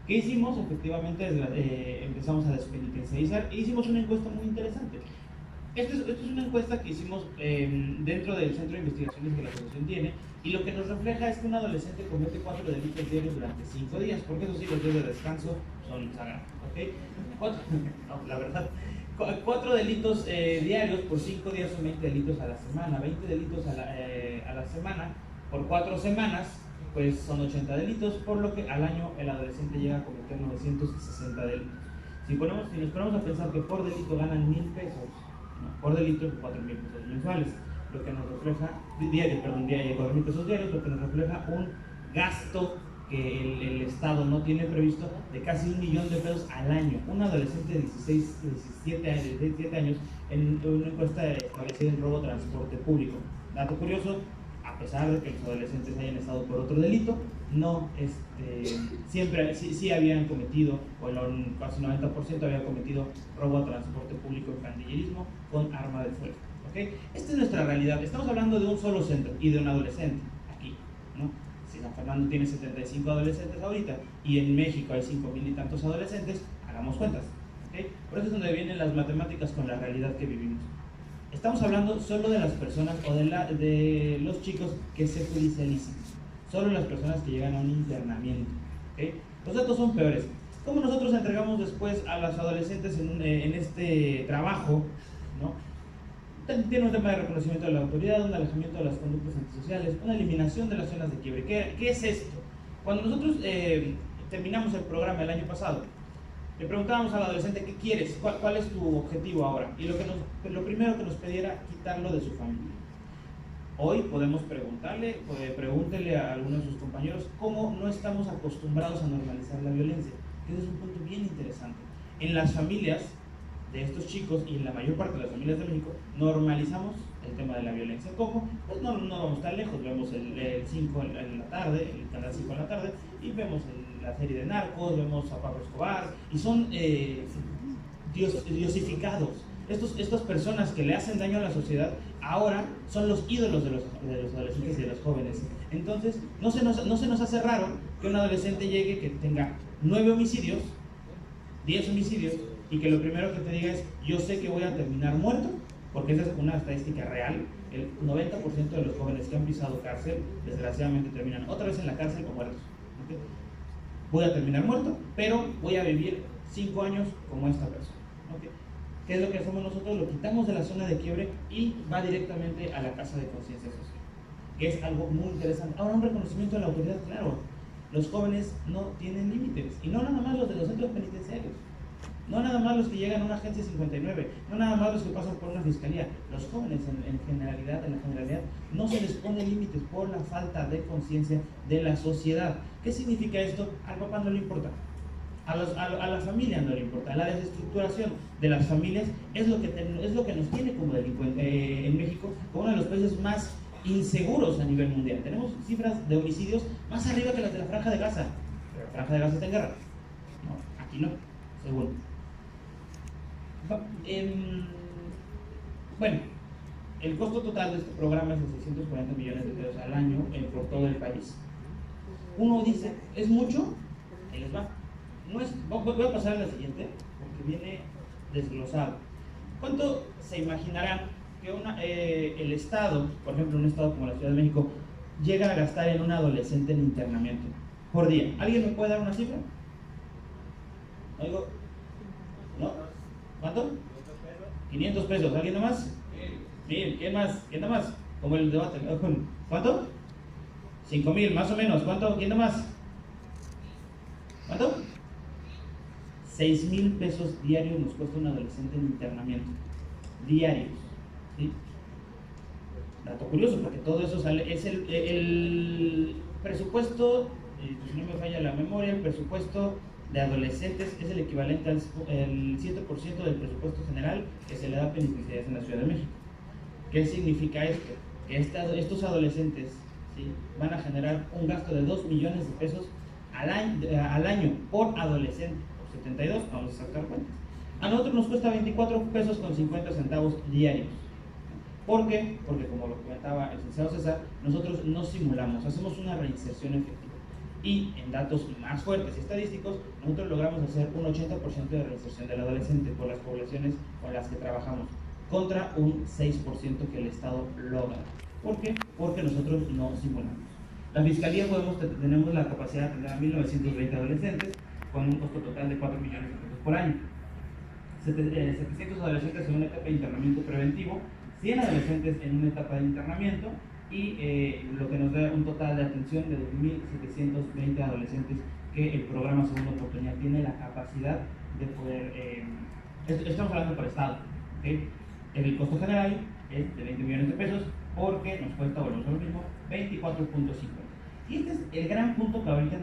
¿Qué hicimos? Efectivamente, empezamos a despenitenciarizar e hicimos una encuesta muy interesante. Esto es una encuesta que hicimos dentro del centro de investigaciones que la asociación tiene, y lo que nos refleja es que un adolescente comete 4 delitos diarios durante 5 días, porque eso sí, los días de descanso son sagrados, ¿ok? No, la verdad, 4 delitos diarios por 5 días son 20 delitos a la semana, 20 delitos a la semana por 4 semanas, pues son 80 delitos, por lo que al año el adolescente llega a cometer 960 delitos. Si nos ponemos a pensar que por delito ganan 1,000 pesos, ¿no? Por delito 4,000 pesos mensuales, lo que nos refleja, diarios, 4,000 pesos diarios, lo que nos refleja un gasto que el Estado no tiene previsto de casi 1 millón de pesos al año. Un adolescente de 17 años en una encuesta establecida en robo de transporte público. Dato curioso: a pesar de que los adolescentes hayan estado por otro delito, no, siempre sí habían cometido, o casi 90% habían cometido robo a transporte público y pandillerismo con arma de fuego. ¿Okay? Esta es nuestra realidad. Estamos hablando de un solo centro y de un adolescente aquí, ¿no? Si San Fernando tiene 75 adolescentes ahorita y en México hay 5,000 y tantos adolescentes, hagamos cuentas. ¿Okay? Por eso es donde vienen las matemáticas con la realidad que vivimos. Estamos hablando solo de las personas o de los chicos que se judicializan, solo las personas que llegan a un internamiento. ¿Okay? Los datos son peores. ¿Cómo nosotros entregamos después a los adolescentes en este trabajo, ¿no? Tiene un tema de reconocimiento de la autoridad, un alejamiento de las conductas antisociales, una eliminación de las zonas de quiebre. ¿Qué es esto? Cuando nosotros terminamos el programa el año pasado, le preguntábamos al adolescente: ¿qué quieres? ¿Cuál es tu objetivo ahora? Y lo primero que nos pedía era quitarlo de su familia. Hoy podemos pregúntele a algunos de sus compañeros cómo no estamos acostumbrados a normalizar la violencia. Ese es un punto bien interesante. En las familias de estos chicos y en la mayor parte de las familias de México normalizamos el tema de la violencia. ¿Cómo? Pues no vamos tan lejos. Vemos el 5 en la tarde, el canal 5 en la tarde, y vemos la serie de Narcos, vemos a Pablo Escobar, y son diosificados. Estas personas que le hacen daño a la sociedad ahora son los ídolos de los adolescentes y de los jóvenes. Entonces no se nos hace raro que un adolescente llegue, que tenga 9 homicidios, 10 homicidios, y que lo primero que te diga es: yo sé que voy a terminar muerto porque esa es una estadística real. El 90% de los jóvenes que han pisado cárcel, desgraciadamente terminan otra vez en la cárcel o muertos. ¿Okay? Voy a terminar muerto, pero voy a vivir 5 años como esta persona. ¿Okay? ¿Qué es lo que hacemos nosotros? Lo quitamos de la zona de quiebre y va directamente a la casa de conciencia social, que es algo muy interesante. Ahora, un reconocimiento de la autoridad, claro. Los jóvenes no tienen límites, y no nada más los de los centros penitenciarios, no nada más los que llegan a una agencia 59, no nada más los que pasan por una fiscalía. Los jóvenes en la generalidad, no se les pone límites por la falta de conciencia de la sociedad. ¿Qué significa esto? Al papá no le importa, a la familia no le importa. La desestructuración de las familias es lo que nos tiene como delincuentes en México, como uno de los países más inseguros a nivel mundial. Tenemos cifras de homicidios más arriba que las de la Franja de Gaza, pero la Franja de Gaza está en guerra. No, aquí no, seguro. Bueno, el costo total de este programa es de 640 millones de pesos al año por todo el país. Uno dice, ¿es mucho? Ahí les va. No es, voy a pasar a la siguiente, porque viene desglosado. ¿Cuánto se imaginarán que el Estado, por ejemplo, un Estado como la Ciudad de México, llega a gastar en un adolescente en internamiento por día? ¿Alguien me puede dar una cifra? ¿Oigo? ¿No? ¿Cuánto? 500 pesos. ¿Alguien más? Bien, ¿quién más? ¿Quién más? Como el debate. ¿Cuánto? 5,000, más o menos. ¿Cuánto? ¿Quién más? ¿Cuánto? 6,000 pesos diarios nos cuesta un adolescente en internamiento. Diarios. ¿Sí? Dato curioso, porque todo eso sale, es el presupuesto, si no me falla la memoria, el presupuesto de adolescentes es el equivalente al 7% del presupuesto general que se le da a penitenciarias en la Ciudad de México. ¿Qué significa esto? Que estos adolescentes, ¿sí?, van a generar un gasto de 2 millones de pesos al año por adolescente, por 72, vamos a sacar cuentas. A nosotros nos cuesta 24 pesos con 50 centavos diarios. ¿Por qué? Porque, como lo comentaba el licenciado César, nosotros no simulamos, hacemos una reinserción efectiva. Y en datos más fuertes y estadísticos, nosotros logramos hacer un 80% de reinserción del adolescente por las poblaciones con las que trabajamos, contra un 6% que el Estado logra. ¿Por qué? Porque nosotros no simulamos. La Fiscalía tenemos la capacidad de atender a 1,920 adolescentes con un costo total de 4 millones de pesos por año. 700 adolescentes en una etapa de internamiento preventivo, 100 adolescentes en una etapa de internamiento y lo que nos da un total de atención de 2,720 adolescentes que el programa Segunda Oportunidad tiene la capacidad de poder, estamos hablando por estado, ¿okay? El costo general es de 20 millones de pesos porque nos cuesta, volvemos a lo mismo, 24.50. Y este es el gran punto que ahorita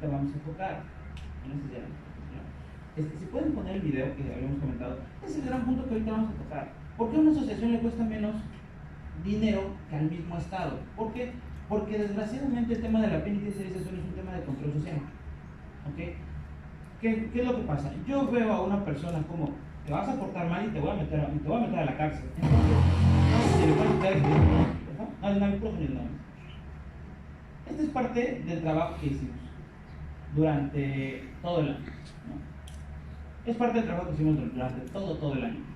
vamos a enfocar. Si pueden poner el video que habíamos comentado, es el gran punto que ahorita vamos a tocar. ¿Por qué a una asociación le cuesta menos dinero que al mismo Estado? ¿Por qué? Porque desgraciadamente el tema de la penitenciarización es un tema de control social. ¿Okay? ¿Qué es lo que pasa? Yo veo a una persona como, te vas a portar mal y te voy a meter a la cárcel. Entonces, no sé si le pueden meter, no hay prójimo, no. Esta es parte del trabajo que hicimos durante todo el año, ¿no? Es parte del trabajo que hicimos durante todo el año.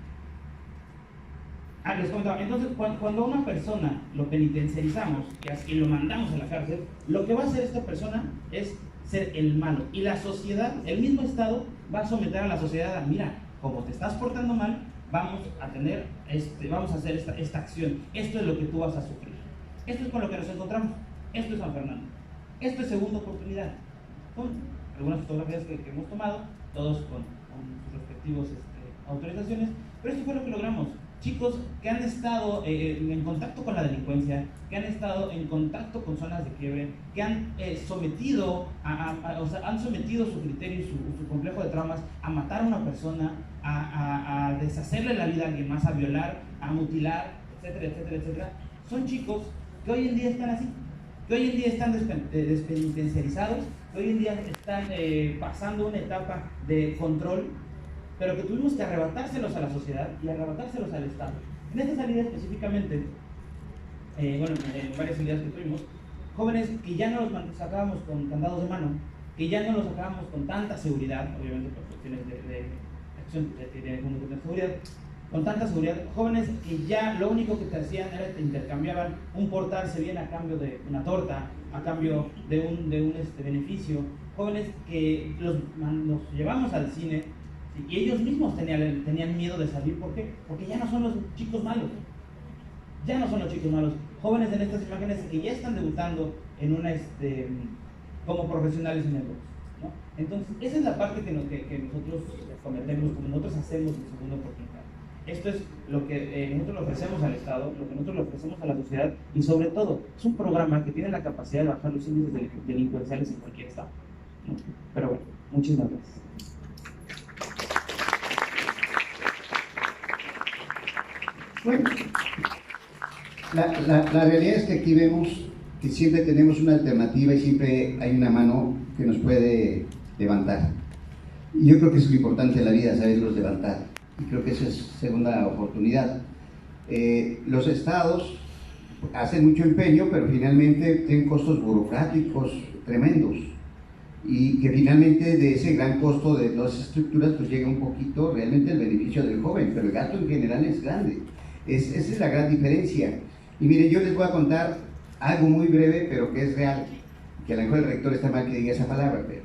Les comentaba, entonces cuando a una persona lo penitenciarizamos y lo mandamos a la cárcel, lo que va a hacer esta persona es ser el malo. Y la sociedad, el mismo Estado, va a someter a la sociedad a, mira, como te estás portando mal, vamos a hacer esta acción. Esto es lo que tú vas a sufrir. Esto es con lo que nos encontramos. Esto es San Fernando. Esto es Segunda Oportunidad. Con algunas fotografías que hemos tomado, todos con sus respectivos autorizaciones, pero esto fue lo que logramos. Chicos que han estado en contacto con la delincuencia, que han estado en contacto con zonas de quiebre, que han sometido han sometido su criterio y su complejo de traumas a matar a una persona, a deshacerle la vida a alguien más, a violar, a mutilar, etcétera, etcétera, etcétera. Son chicos que hoy en día están así, que hoy en día están despenitenciarizados, que hoy en día están pasando una etapa de control, pero que tuvimos que arrebatárselos a la sociedad y arrebatárselos al Estado. En esta salida específicamente, en varias salidas que tuvimos, jóvenes que ya no los sacábamos con candados de mano, que ya no los sacábamos con tanta seguridad, obviamente por cuestiones de acción de seguridad, con tanta seguridad, jóvenes que ya lo único que te hacían era te intercambiaban un portarse bien a cambio de una torta, a cambio de un beneficio, jóvenes que los llevamos al cine y ellos mismos tenían miedo de salir. ¿Por qué? Porque ya no son los chicos malos, ya no son los chicos malos, jóvenes en estas imágenes que ya están debutando en como profesionales en el box, ¿no? Entonces, esa es la parte que nosotros cometemos, como nosotros hacemos en segunda oportunidad. Esto es lo que nosotros le ofrecemos al Estado, lo que nosotros le ofrecemos a la sociedad, y sobre todo, es un programa que tiene la capacidad de bajar los índices delincuenciales en cualquier estado, ¿no? Pero bueno, muchísimas gracias. Bueno, la realidad es que aquí vemos que siempre tenemos una alternativa y siempre hay una mano que nos puede levantar. Y yo creo que eso es lo importante de la vida, saberlos levantar. Y creo que esa es segunda oportunidad. Los estados hacen mucho empeño, pero finalmente tienen costos burocráticos tremendos. Y que finalmente de ese gran costo de las estructuras pues llega un poquito realmente el beneficio del joven, pero el gasto en general es grande. Esa es la gran diferencia. Y miren, yo les voy a contar algo muy breve, pero que es real, que a lo mejor el rector está mal que diga esa palabra, pero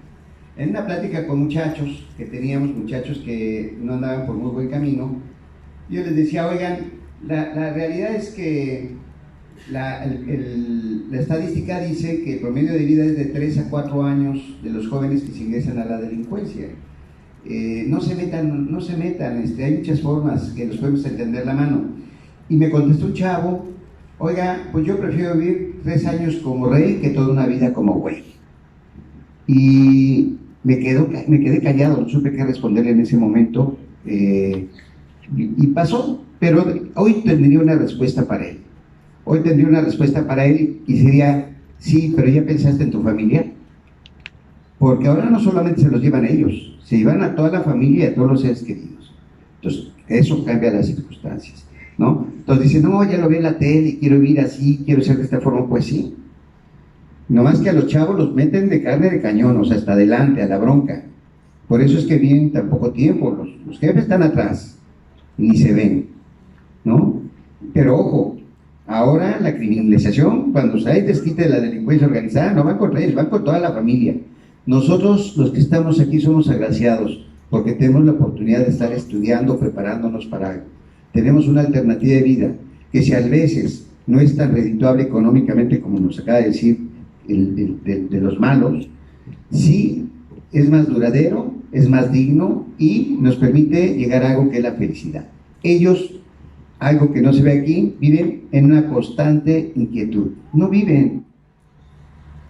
en una plática con muchachos que no andaban por muy buen camino, yo les decía, oigan, la realidad es que la estadística dice que el promedio de vida es de 3 a 4 años de los jóvenes que se ingresan a la delincuencia. No se metan, hay muchas formas que los podemos extender la mano. Y me contestó un chavo, oiga, pues yo prefiero vivir 3 años como rey que toda una vida como güey. Y me quedé callado, no supe qué responderle en ese momento, y pasó, pero hoy tendría una respuesta para él. Y sería, sí, pero ya pensaste en tu familia, porque ahora no solamente se los llevan ellos, se llevan a toda la familia y a todos los seres queridos. Entonces, eso cambia las circunstancias, ¿no? Entonces dicen, no, ya lo vi en la tele, quiero vivir así, quiero ser de esta forma. Pues sí, nomás que a los chavos los meten de carne de cañón, o sea, hasta adelante, a la bronca. Por eso es que vienen tan poco tiempo, los jefes están atrás, ni se ven, ¿no? Pero ojo, ahora la criminalización, cuando se desquite de la delincuencia organizada, no van contra ellos, van con toda la familia. Nosotros, los que estamos aquí, somos agraciados, porque tenemos la oportunidad de estar estudiando, preparándonos para algo. Tenemos una alternativa de vida, que si a veces no es tan redituable económicamente como nos acaba de decir de los malos, sí es más duradero, es más digno y nos permite llegar a algo que es la felicidad. Ellos, algo que no se ve aquí, viven en una constante inquietud. No viven,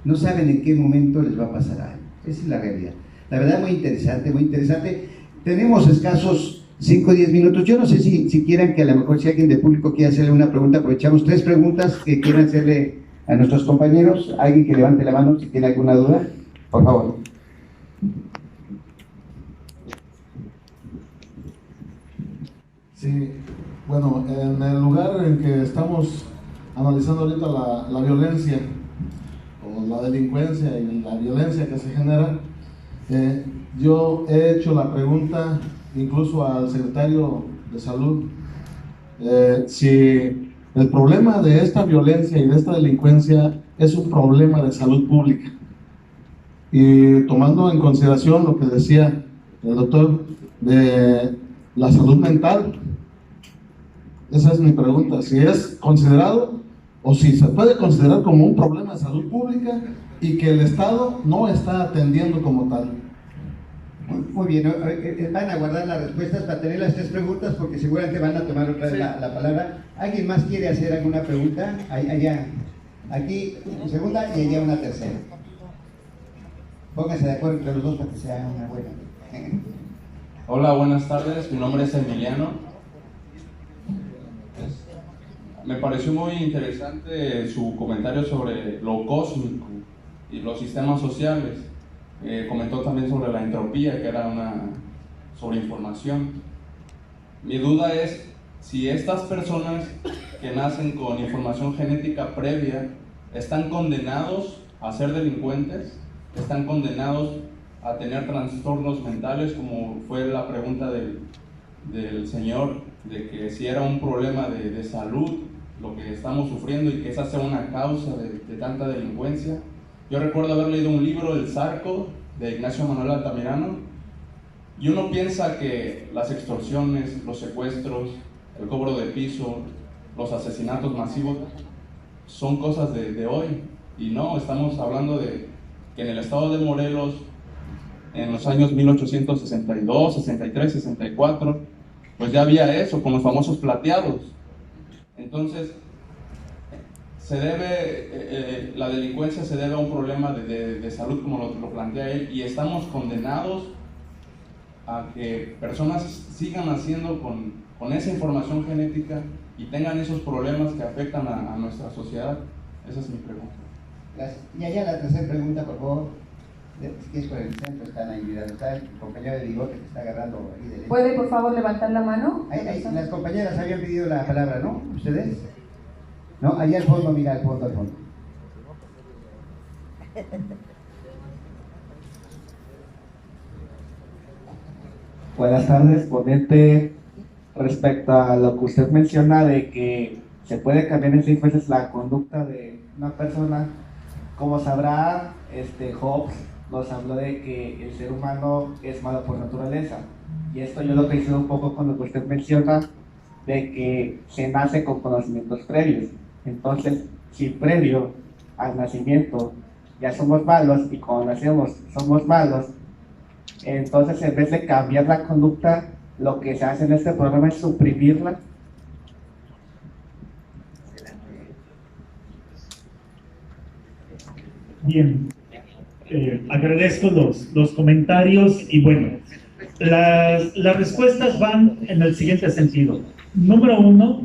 no saben en qué momento les va a pasar algo. Esa es la realidad. La verdad, muy interesante, muy interesante. Tenemos escasos 5 o 10 minutos. Yo no sé si quieran que a lo mejor si alguien del público quiere hacerle una pregunta, aprovechamos 3 preguntas que quieran hacerle a nuestros compañeros. Alguien que levante la mano si tiene alguna duda, por favor. Sí, bueno, en el lugar en que estamos analizando ahorita la violencia o la delincuencia y la violencia que se genera, yo he hecho la pregunta incluso al secretario de Salud, si el problema de esta violencia y de esta delincuencia es un problema de salud pública. Y tomando en consideración lo que decía el doctor de la salud mental, esa es mi pregunta, si es considerado o si se puede considerar como un problema de salud pública y que el Estado no está atendiendo como tal. Muy bien, van a guardar las respuestas para tener las 3 preguntas porque seguramente van a tomar otra vez la palabra. ¿Alguien más quiere hacer alguna pregunta? Allá, aquí segunda y allá una tercera. Pónganse de acuerdo entre los dos para que sea una buena. Hola, buenas tardes, mi nombre es Emiliano. Me pareció muy interesante su comentario sobre lo cósmico y los sistemas sociales. Comentó también sobre la entropía, que era una sobreinformación. Mi duda es si estas personas que nacen con información genética previa están condenados a ser delincuentes, están condenados a tener trastornos mentales, como fue la pregunta del señor, de que si era un problema de salud lo que estamos sufriendo y que esa sea una causa de tanta delincuencia. Yo recuerdo haber leído un libro, El Zarco, de Ignacio Manuel Altamirano, y uno piensa que las extorsiones, los secuestros, el cobro de piso, los asesinatos masivos son cosas de hoy, y no, estamos hablando de que en el estado de Morelos, en los años 1862, 63, 64, pues ya había eso, con los famosos plateados. Entonces, la delincuencia se debe a un problema de salud, como lo plantea él, y estamos condenados a que personas sigan naciendo con esa información genética y tengan esos problemas que afectan a nuestra sociedad. Esa es mi pregunta. Gracias. Y allá la tercera pregunta, por favor. Si es por el centro, están ahí, mira, está el compañero de bigote que está agarrando ahí derecho. ¿Puede por favor levantar la mano? Ahí, las compañeras habían pedido la palabra, ¿no? ¿Ustedes? No, allá al fondo, mira, al fondo. Buenas tardes, ponente. Respecto a lo que usted menciona de que se puede cambiar en 6 meses la conducta de una persona, como sabrá, Hobbes nos habló de que el ser humano es malo por naturaleza, y esto yo lo coincido un poco con lo que usted menciona de que se nace con conocimientos previos. Entonces, si previo al nacimiento ya somos malos y cuando nacemos somos malos, entonces en vez de cambiar la conducta, lo que se hace en este programa es suprimirla. Bien, agradezco los comentarios y bueno, las respuestas van en el siguiente sentido. Número 1,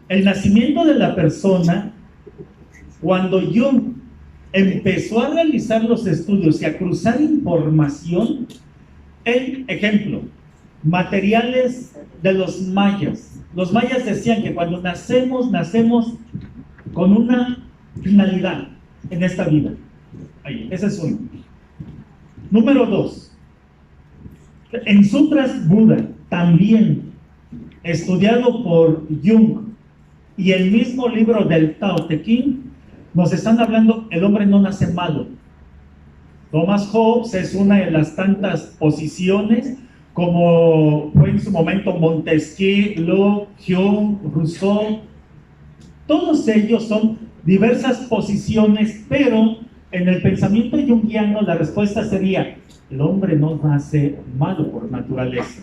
el nacimiento de la persona, cuando Jung empezó a realizar los estudios y a cruzar información, ejemplo, materiales de los mayas. Los mayas decían que cuando nacemos con una finalidad en esta vida. Ahí, ese es uno. Número 2, en Sutras Buda, también estudiado por Jung, y el mismo libro del Tao Te Ching, nos están hablando, el hombre no nace malo. Thomas Hobbes es una de las tantas posiciones, como fue en su momento Montesquieu, Locke, Hume, Rousseau. Todos ellos son diversas posiciones, pero en el pensamiento junguiano la respuesta sería: el hombre no nace malo por naturaleza.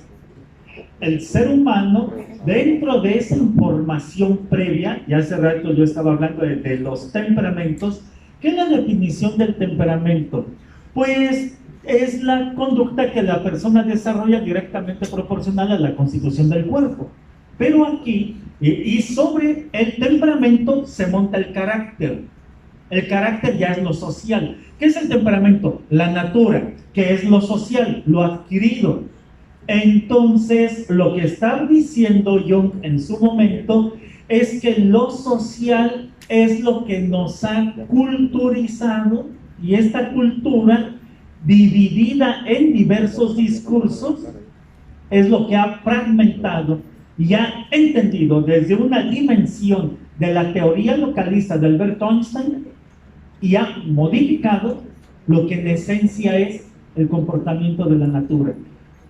El ser humano, dentro de esa información previa, ya hace rato yo estaba hablando de los temperamentos. ¿Qué es la definición del temperamento? Pues es la conducta que la persona desarrolla directamente proporcional a la constitución del cuerpo. Pero aquí, y sobre el temperamento se monta el carácter. El carácter ya es lo social. ¿Qué es el temperamento? La natura, que es lo social, lo adquirido. Entonces, lo que está diciendo Jung en su momento es que lo social es lo que nos ha culturizado, y esta cultura, dividida en diversos discursos, es lo que ha fragmentado y ha entendido desde una dimensión de la teoría localista de Albert Einstein, y ha modificado lo que en esencia es el comportamiento de la natura.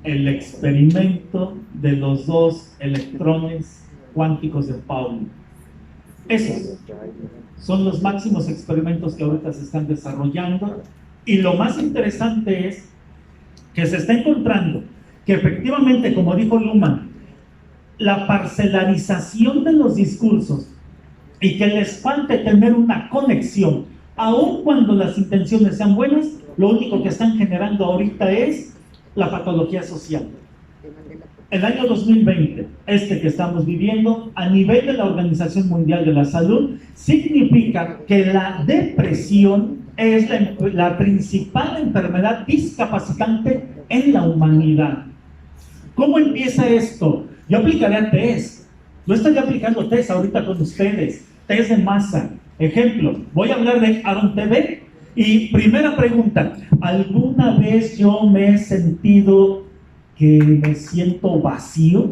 El experimento de los 2 electrones cuánticos de Pauli. Esos son los máximos experimentos que ahorita se están desarrollando, y lo más interesante es que se está encontrando que efectivamente, como dijo Luhmann, la parcelarización de los discursos, y que les falte tener una conexión, aun cuando las intenciones sean buenas, lo único que están generando ahorita es la patología social. El año 2020, que estamos viviendo, a nivel de la Organización Mundial de la Salud, significa que la depresión es la principal enfermedad discapacitante en la humanidad. ¿Cómo empieza esto? Yo aplicaré a test. Yo estoy aplicando test ahorita con ustedes, test de masa. Ejemplo, voy a hablar de Aaron TV. Y primera pregunta: ¿alguna vez yo me he sentido que me siento vacío?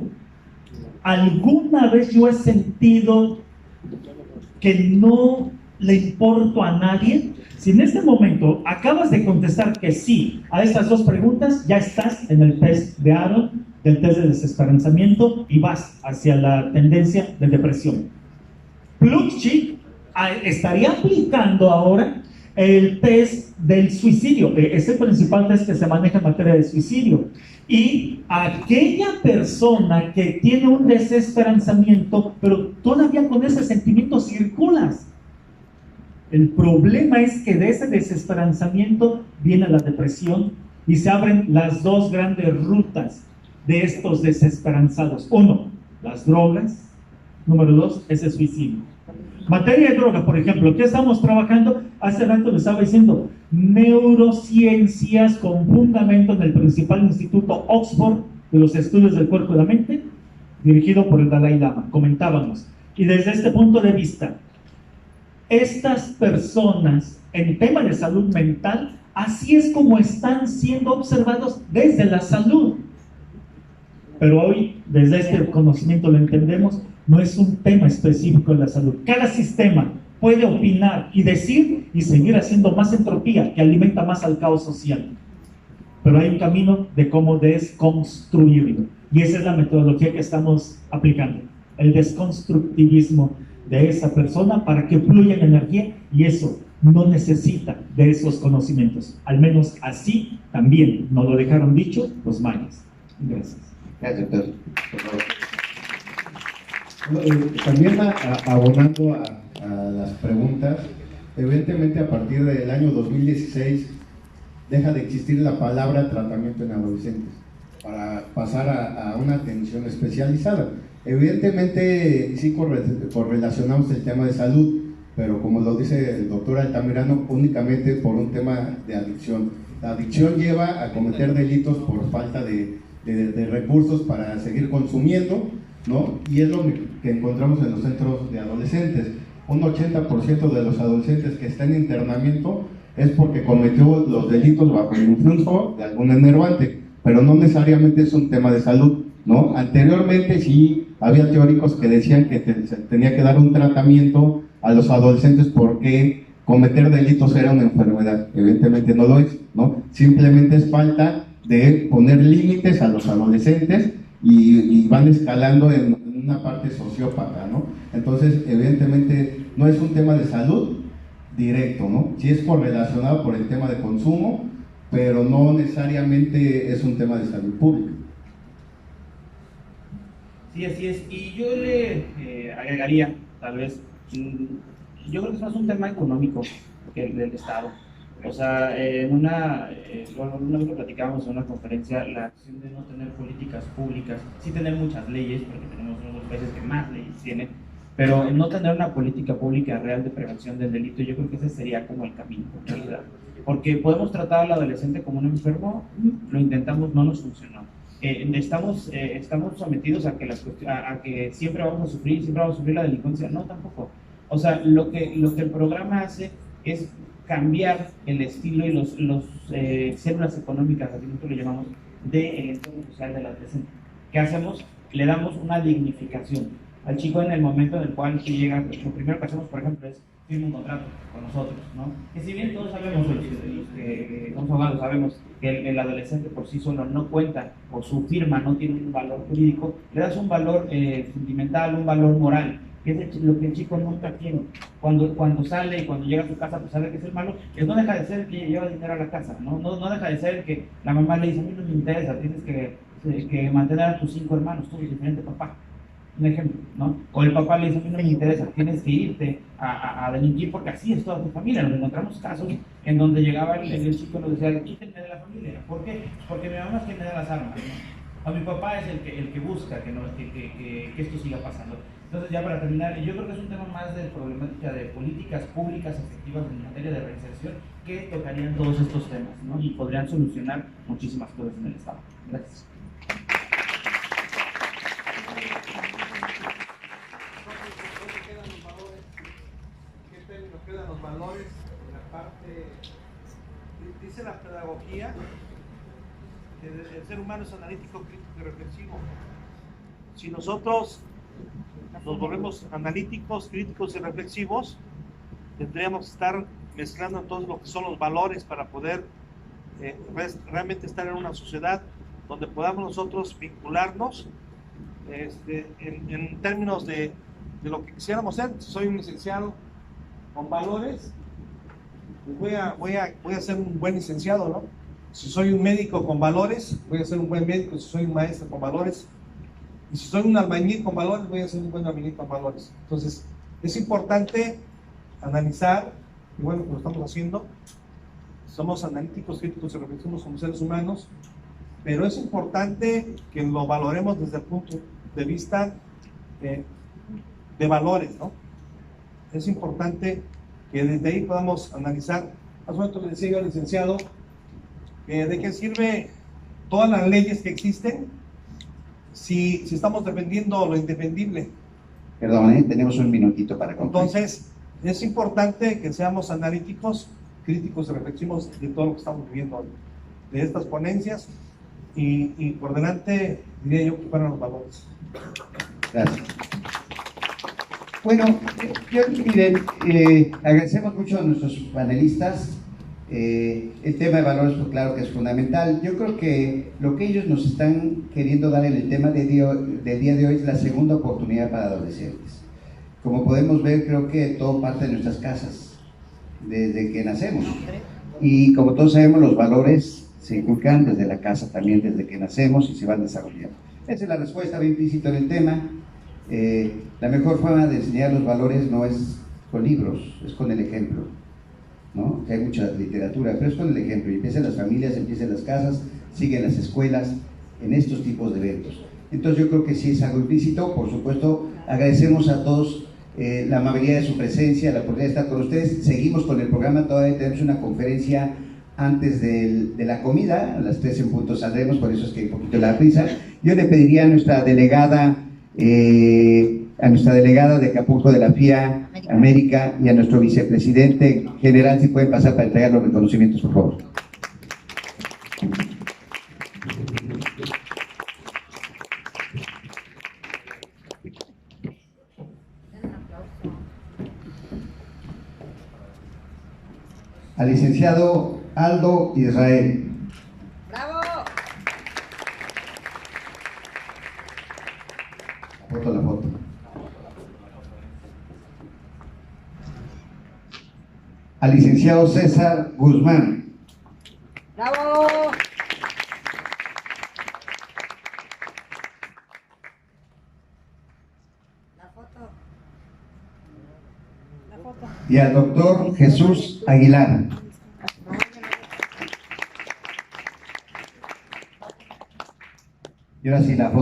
¿Alguna vez yo he sentido que no le importo a nadie? Si en este momento acabas de contestar que sí a estas dos preguntas, ya estás en el test de Aaron, del test de desesperanzamiento, y vas hacia la tendencia de depresión. Plutchik estaría aplicando ahora el test del suicidio. Es el principal test que se maneja en materia de suicidio. Y aquella persona que tiene un desesperanzamiento, pero todavía con ese sentimiento circulas. El problema es que de ese desesperanzamiento viene la depresión y se abren las dos grandes rutas de estos desesperanzados. Uno, las drogas. Número dos, ese suicidio. Materia de droga, por ejemplo, ¿qué estamos trabajando? Hace rato le estaba diciendo, neurociencias con fundamento en el principal instituto Oxford de los estudios del cuerpo y la mente, dirigido por el Dalai Lama. Comentábamos. Y desde este punto de vista, estas personas en tema de salud mental, así es como están siendo observados desde la salud. Pero hoy, desde este conocimiento lo entendemos, no es un tema específico de la salud. Cada sistema puede opinar y decir y seguir haciendo más entropía que alimenta más al caos social. Pero hay un camino de cómo desconstruirlo. Y esa es la metodología que estamos aplicando. El desconstructivismo de esa persona para que fluya la energía, y eso no necesita de esos conocimientos. Al menos así también nos lo dejaron dicho los mayas. Gracias. Gracias, doctor. Por favor. También abonando a las preguntas, evidentemente a partir del año 2016 deja de existir la palabra tratamiento en adolescentes para pasar a una atención especializada. Evidentemente sí correlacionamos el tema de salud, pero como lo dice el doctor Altamirano, únicamente por un tema de adicción. La adicción lleva a cometer delitos por falta de recursos para seguir consumiendo, ¿no? Y es lo que encontramos en los centros de adolescentes. Un 80% de los adolescentes que están en internamiento es porque cometió los delitos bajo el influjo de algún enervante, pero no necesariamente es un tema de salud, ¿no? Anteriormente sí había teóricos que decían que se tenía que dar un tratamiento a los adolescentes porque cometer delitos era una enfermedad. Evidentemente no lo es, ¿no? Simplemente es falta de poner límites a los adolescentes y van escalando en una parte sociópata, ¿no? Entonces, evidentemente, no es un tema de salud directo, ¿no? Sí es correlacionado por el tema de consumo, pero no necesariamente es un tema de salud pública. Sí, así es. Y yo le agregaría, tal vez, yo creo que es más un tema económico que el del Estado. O sea, una vez lo platicábamos en una conferencia, la acción de no tener políticas públicas, sí tener muchas leyes, porque tenemos uno de los países que más leyes tienen, pero no tener una política pública real de prevención del delito, yo creo que ese sería como el camino, en realidad. Porque podemos tratar al adolescente como un enfermo, lo intentamos, no nos funcionó. Estamos sometidos a que siempre vamos a sufrir la delincuencia, no, tampoco. O sea, lo que el programa hace es cambiar el estilo y los células económicas, así nosotros le llamamos, del entorno social del adolescente. ¿Qué hacemos? Le damos una dignificación al chico en el momento en el cual tú llegas. Lo primero que hacemos, por ejemplo, es firmar un contrato con nosotros, ¿no? Que si bien todos sabemos, los que somos abogados, sabemos que el adolescente por sí solo no cuenta, o su firma no tiene un valor jurídico, le das un valor sentimental, un valor moral, que es lo que el chico nunca tiene. Cuando sale y cuando llega a su casa, pues sabe que es el malo, que no deja de ser el que lleva dinero a la casa, no deja de ser el que la mamá le dice, a mí no me interesa, tienes que mantener a tus 5 hermanos, tú eres diferente papá. Un ejemplo, ¿no? O el papá le dice, a mí no me interesa, tienes que irte a delinquir porque así es toda tu familia. Nos encontramos casos en donde llegaba el chico y nos decía, quítenme de la familia. ¿Por qué? Porque mi mamá es quien me da las armas, ¿no? O mi papá es el que busca que esto siga pasando. Entonces, ya para terminar, yo creo que es un tema más de problemática de políticas públicas efectivas en materia de reinserción que tocarían todos estos temas, ¿no? Y podrían solucionar muchísimas cosas en el Estado. Gracias. Quedan los valores en la parte, dice la pedagogía, que el ser humano es analítico, crítico y reflexivo. Si nosotros nos volvemos analíticos, críticos y reflexivos, tendríamos que estar mezclando todos lo que son los valores para poder realmente estar en una sociedad donde podamos nosotros vincularnos en términos de lo que quisiéramos ser. Si soy un licenciado con valores, pues voy a ser un buen licenciado, ¿no? Si soy un médico con valores, voy a ser un buen médico. Si soy un maestro con valores, y si soy un albañil con valores, voy a ser un buen albañil con valores. Entonces, es importante analizar, y bueno, pues lo estamos haciendo. Somos analíticos, críticos y reflexivos como seres humanos, pero es importante que lo valoremos desde el punto de vista de valores, ¿no? Es importante que desde ahí podamos analizar. Hace un momento le decía yo al licenciado, ¿de qué sirve todas las leyes que existen si estamos defendiendo lo indefendible? Perdón, tenemos un minutito para concluir. Entonces, es importante que seamos analíticos, críticos y reflexivos de todo lo que estamos viviendo hoy, de estas ponencias, y por delante diría yo que fueran los valores. Gracias. Bueno, miren, agradecemos mucho a nuestros panelistas. El tema de valores, pues claro que es fundamental. Yo creo que lo que ellos nos están queriendo dar en el tema del día de hoy es la segunda oportunidad para adolescentes. Como podemos ver, creo que todo parte de nuestras casas, desde que nacemos. Y como todos sabemos, los valores se inculcan desde la casa también, desde que nacemos, y se van desarrollando. Esa es la respuesta, bien implícita en el tema. La mejor forma de enseñar los valores no es con libros, es con el ejemplo, ¿no? Hay mucha literatura, pero es con el ejemplo. Y empiezan las familias, empiezan las casas, siguen las escuelas, en estos tipos de eventos. Entonces yo creo que sí es algo implícito. Por supuesto, agradecemos a todos la amabilidad de su presencia, la oportunidad de estar con ustedes. Seguimos con el programa, todavía tenemos una conferencia antes de la comida, a las 3 en punto saldremos, por eso es que hay un poquito la prisa. Yo le pediría a nuestra delegada de Acapulco de la FIA América y a nuestro vicepresidente general si pueden pasar para entregar los reconocimientos, por favor. Al licenciado Aldo Israel. ¡Bravo! La foto. Al licenciado César Guzmán. ¡Bravo! La foto. La foto. Y al doctor Jesús Aguilar. Y ahora sí la foto.